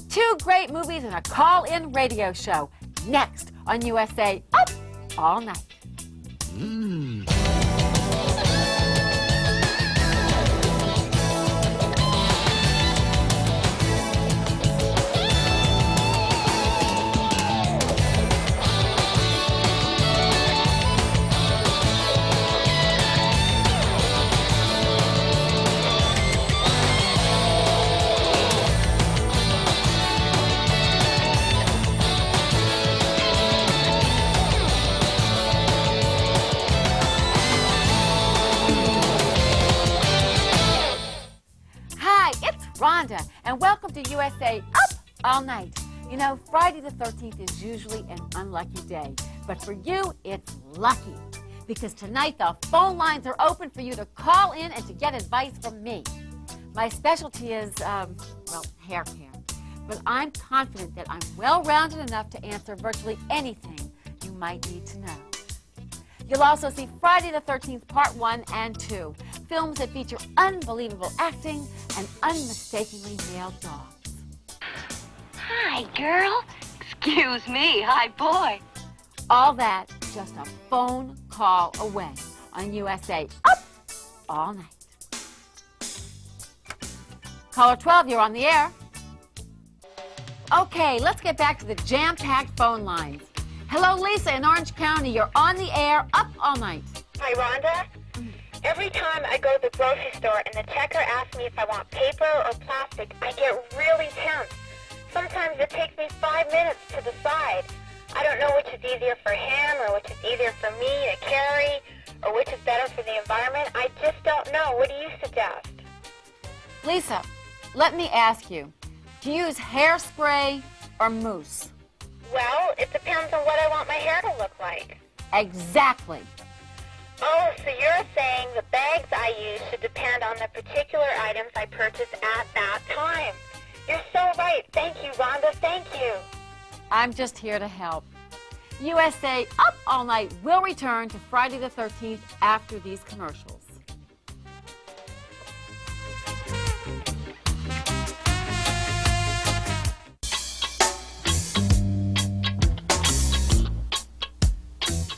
2 great movies and a call-in radio show. Next on USA Up All Night. Rhonda, and welcome to USA Up All Night. You know, Friday the 13th is usually an unlucky day, but for you, it's lucky. Because tonight the phone lines are open for you to call in and to get advice from me. My specialty is, well, hair care. But I'm confident that I'm well-rounded enough to answer virtually anything you might need to know. You'll also see Friday the 13th Part 1 and 2, films that feature unbelievable acting and unmistakably male dogs. Hi, girl. Excuse me. Hi, boy. All that just a phone call away on USA Up All Night. Caller 12, you're on the air. Okay, let's get back to the jam-packed phone lines. Hello, Lisa in Orange County. You're on the air, Up All Night. Hi, Rhonda. Every time I go to the grocery store and the checker asks me if I want paper or plastic, I get really tense. Sometimes it takes me 5 minutes to decide. I don't know which is easier for him or which is easier for me to carry or which is better for the environment. I just don't know. What do you suggest? Lisa, let me ask you, do you use hairspray or mousse? Well, it depends on what I want my hair to look like. Exactly. Oh, so you're saying the bags I use should depend on the particular items I purchase at that time. You're so right. Thank you, Rhonda. Thank you. I'm just here to help. USA Up All Night will return to Friday the 13th after these commercials.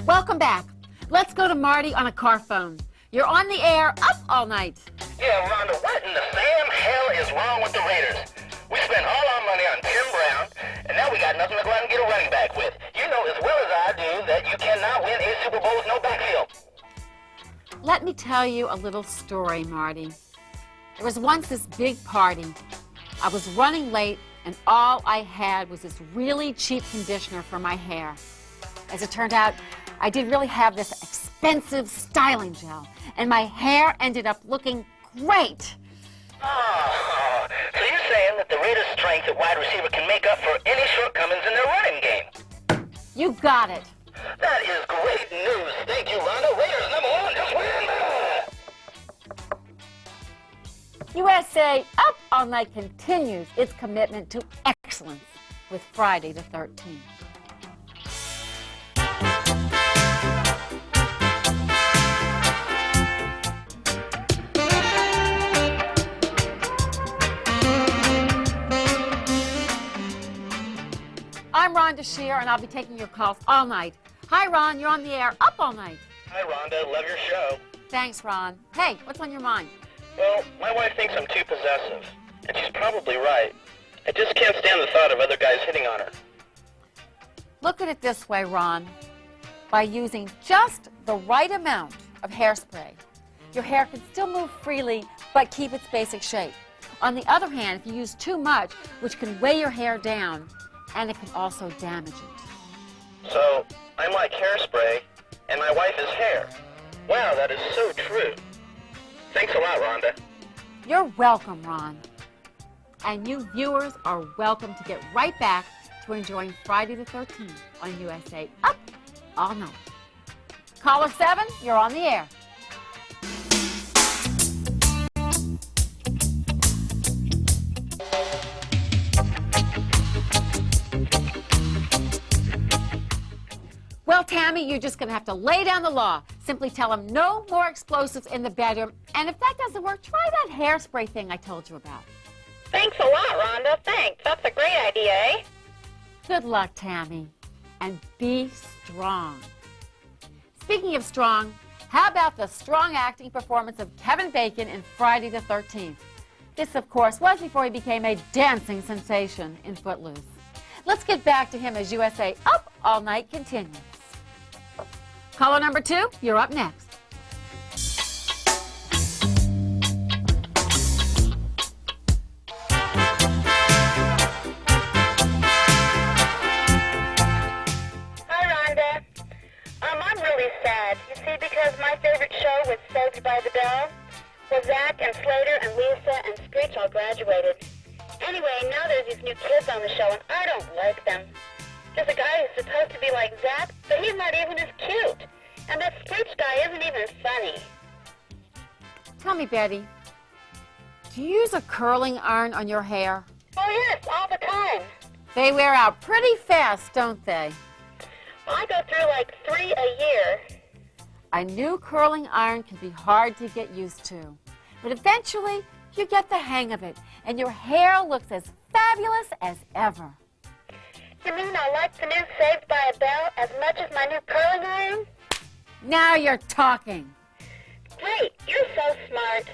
Welcome back. Let's go to Marty on a car phone. You're on the air, Up All Night. Yeah, Rhonda, what in the Sam hell is wrong with the Raiders? We spent all our money on Tim Brown, and now we got nothing to go out and get a running back with. You know as well as I do that you cannot win a Super Bowl with no backfield. Let me tell you a little story, Marty. There was once this big party. I was running late, and all I had was this really cheap conditioner for my hair. As it turned out, I did really have this expensive styling gel, and my hair ended up looking great. Oh, so you're saying that the Raiders' strength at wide receiver can make up for any shortcomings in their running game? You got it. That is great news. Thank you, Rhonda. Raiders #1, just win! USA Up All Night continues its commitment to excellence with Friday the 13th. I'm Rhonda Shear, and I'll be taking your calls all night. Hi, Ron. You're on the air, Up All Night. Hi, Rhonda. Love your show. Thanks, Ron. Hey, what's on your mind? Well, my wife thinks I'm too possessive, and she's probably right. I just can't stand the thought of other guys hitting on her. Look at it this way, Ron. By using just the right amount of hairspray, your hair can still move freely, but keep its basic shape. On the other hand, if you use too much, which can weigh your hair down, and it can also damage it. So, I'm like hairspray, and my wife is hair. Wow, that is so true. Thanks a lot, Rhonda. You're welcome, Ron. And you viewers are welcome to get right back to enjoying Friday the 13th on USA Up All Night. Caller 7, you're on the air. Well, Tammy, you're just going to have to lay down the law. Simply tell him no more explosives in the bedroom. And if that doesn't work, try that hairspray thing I told you about. Thanks a lot, Rhonda. Thanks. That's a great idea, eh? Good luck, Tammy. And be strong. Speaking of strong, how about the strong acting performance of Kevin Bacon in Friday the 13th? This, of course, was before he became a dancing sensation in Footloose. Let's get back to him as USA Up All Night continues. Caller number 2, you're up next. I'm really sad. You see, because my favorite show was Saved by the Bell. Well, Zach and Slater and Lisa and Screech all graduated. Anyway, now there's these new kids on the show, and I don't like them. There's a guy who's supposed to be like Zach, but he's not even as cute. And this Screech guy isn't even funny. Tell me, Betty, do you use a curling iron on your hair? Oh, yes, all the time. They wear out pretty fast, don't they? Well, I go through like 3 a year. A new curling iron can be hard to get used to, but eventually you get the hang of it, and your hair looks as fabulous as ever. You mean I like the new Saved by a Bell as much as my new curling iron? Now you're talking. Great, you're so smart.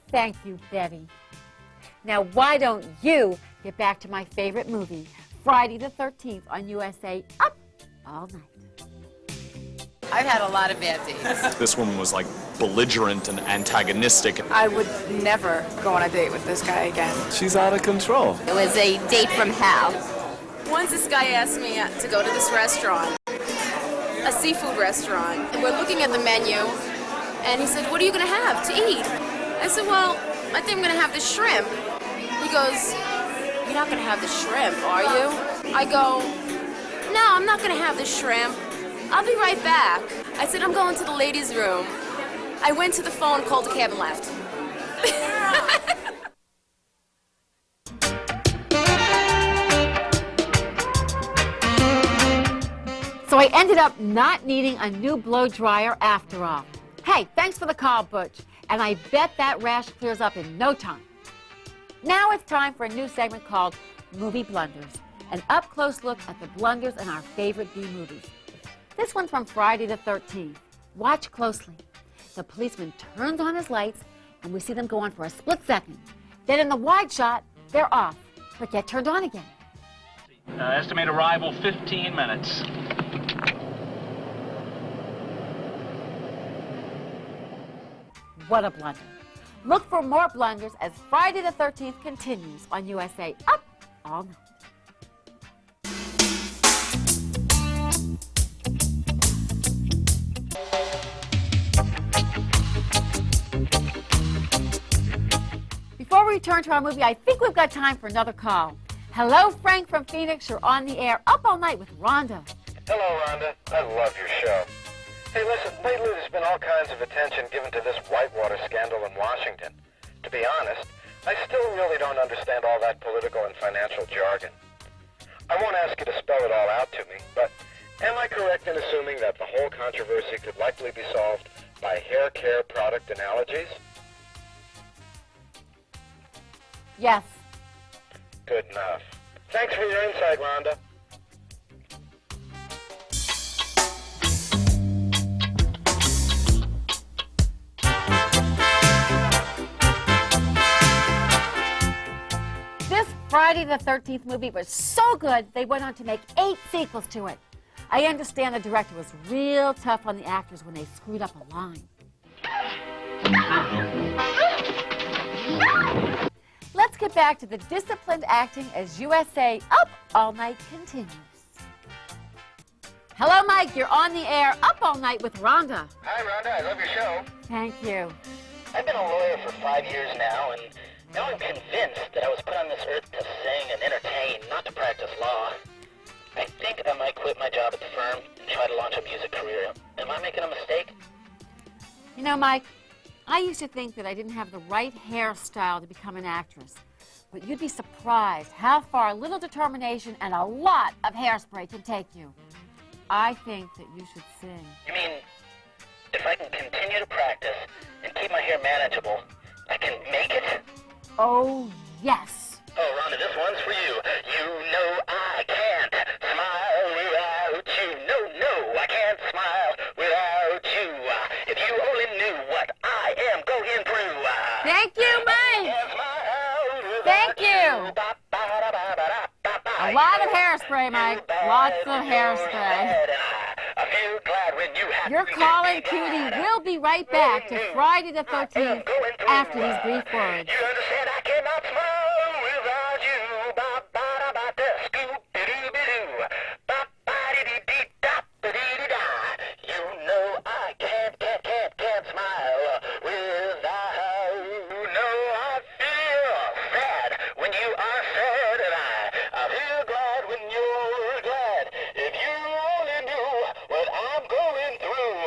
Thank you, Betty. Now, why don't you get back to my favorite movie, Friday the 13th on USA Up All Night. I've had a lot of bad dates. This woman was like belligerent and antagonistic. I would never go on a date with this guy again. She's out of control. It was a date from hell. Once this guy asked me to go to this restaurant, a seafood restaurant, and we're looking at the menu, and he said, "What are you going to have to eat?" I said, "Well, I think I'm going to have the shrimp." He goes, "You're not going to have the shrimp, are you?" I go, "No, I'm not going to have the shrimp. I'll be right back." I said, "I'm going to the ladies' room." I went to the phone, called the cab, and left. So I ended up not needing a new blow dryer after all. Hey, thanks for the call, Butch. And I bet that rash clears up in no time. Now it's time for a new segment called Movie Blunders, an up-close look at the blunders in our favorite B movies. This one's from Friday the 13th. Watch closely. The policeman turns on his lights, and we see them go on for a split second. Then in the wide shot, they're off, but get turned on again. Estimate arrival 15 minutes. What a blunder. Look for more blunders as Friday the 13th continues on USA Up All Night. Before we return to our movie, I think we've got time for another call. Hello, Frank from Phoenix. You're on the air, Up All Night with Rhonda. Hello, Rhonda. I love your show. Hey, listen, lately there's been all kinds of attention given to this Whitewater scandal in Washington. To be honest, I still really don't understand all that political and financial jargon. I won't ask you to spell it all out to me, but am I correct in assuming that the whole controversy could likely be solved by hair care product analogies? Yes. Good enough. Thanks for your insight, Rhonda. This Friday the 13th movie was so good, they went on to make 8 sequels to it. I understand the director was real tough on the actors when they screwed up a line. Let's get back to the disciplined acting as USA Up All Night continues. Hello, Mike. You're on the air, Up All Night with Rhonda. Hi, Rhonda. I love your show. Thank you. I've been a lawyer for 5 years now, and now I'm convinced that I was put on this earth to sing and entertain, not to practice law. I think I might quit my job at the firm and try to launch a music career. Am I making a mistake? You know, Mike, I used to think that I didn't have the right hairstyle to become an actress. But you'd be surprised how far a little determination and a lot of hairspray can take you. I think that you should sing. You mean, if I can continue to practice and keep my hair manageable, I can make it? Oh, yes. this one's for you. You know I can't smile without you. No, no, I can't smile without you. If you only knew what I am going through. Thank you, Mike. Thank you. A lot of hairspray, Mike. Lots of hairspray. Your calling cutie will be right back to Friday the 13th after these brief words. You understand I cannot smile without you. Ba-ba-da-ba-da-scoop-doo-doo-doo. Ba-ba-dee-dee-dee-da-ba-dee-dee-da. You know I can't smile without you. You know I feel sad when you are sad, and I feel glad when you're glad. If you only knew what I'm going through.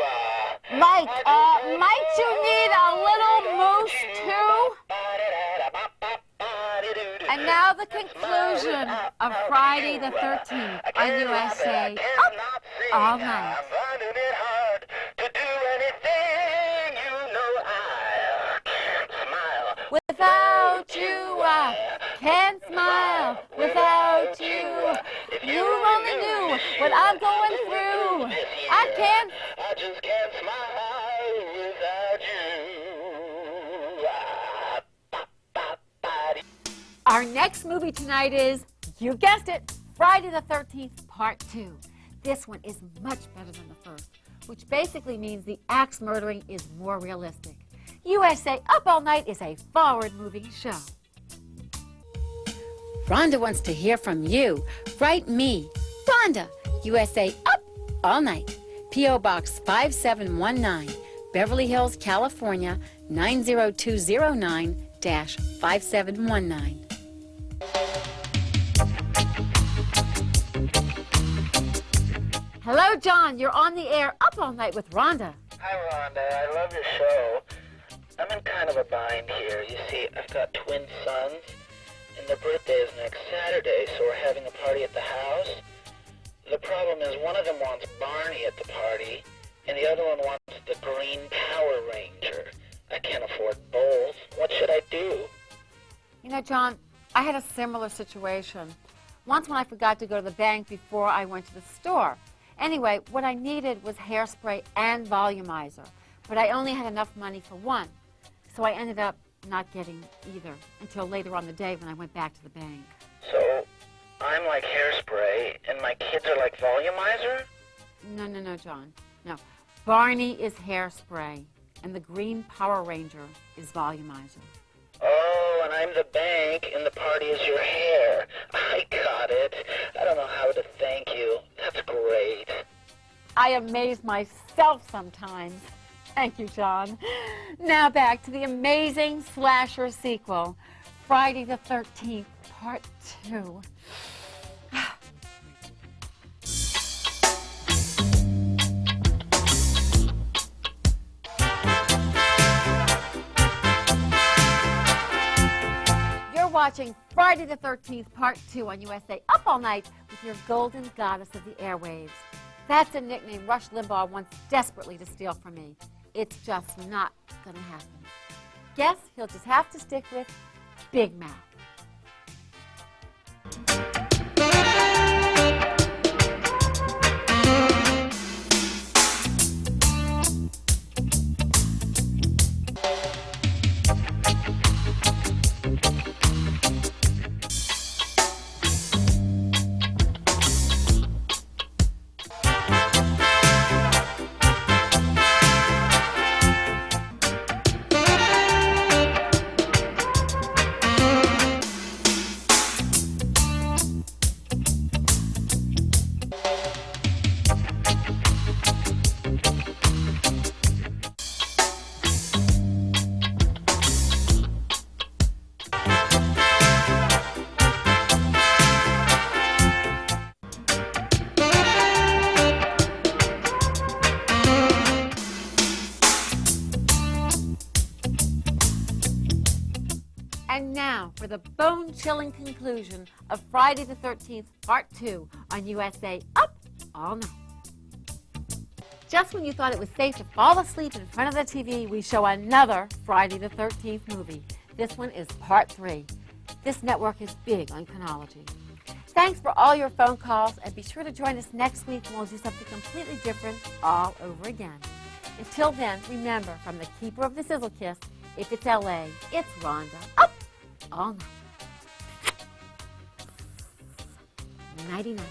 Mike, might you need a little mousse too? And now the conclusion of Friday the 13th on USA Up All Night. I'm finding it hard to do anything. You know I can't smile Without you, I can't smile. Without you, you only knew what I'm going through. I can't. I just can't smile without you. Our next movie tonight is, you guessed it, Friday the 13th, Part 2. This one is much better than the first, which basically means the axe murdering is more realistic. USA Up All Night is a forward-moving show. Rhonda wants to hear from you. Write me, Rhonda, USA Up All Night. P.O. Box 5719, Beverly Hills, California, 90209-5719. Hello, John. You're on the air Up All Night with Rhonda. Hi, Rhonda. I love your show. I'm in kind of a bind here. You see, I've got twin sons, and their birthday is next Saturday, so we're having a party at the house. The problem is one of them wants Barney at the party, and the other one wants the Green Power Ranger. I can't afford both. What should I do? You know, John, I had a similar situation. Once when I forgot to go to the bank before I went to the store. Anyway, what I needed was hairspray and volumizer, but I only had enough money for one. So I ended up not getting either until later on the day when I went back to the bank. So, I'm like hairspray, and my kids are like volumizer? No, John. No. Barney is hairspray, and the Green Power Ranger is volumizer. Oh, and I'm the bank, and the party is your hair. I got it. I don't know how to thank you. That's great. I amaze myself sometimes. Thank you, John. Now back to the amazing slasher sequel, Friday the 13th, Part 2. You're watching Friday the 13th, Part 2 on USA Up All Night with your golden goddess of the airwaves. That's a nickname Rush Limbaugh wants desperately to steal from me. It's just not going to happen. Guess he'll just have to stick with Big Mouth. And now for the bone-chilling conclusion of Friday the 13th, Part 2 on USA Up All Night. Just when you thought it was safe to fall asleep in front of the TV, we show another Friday the 13th movie. This one is Part 3. This network is big on chronology. Thanks for all your phone calls, and be sure to join us next week when we'll do something completely different all over again. Until then, remember, from the keeper of the Sizzle Kiss, if it's L.A., it's Rhonda. Up all night. Nighty-night.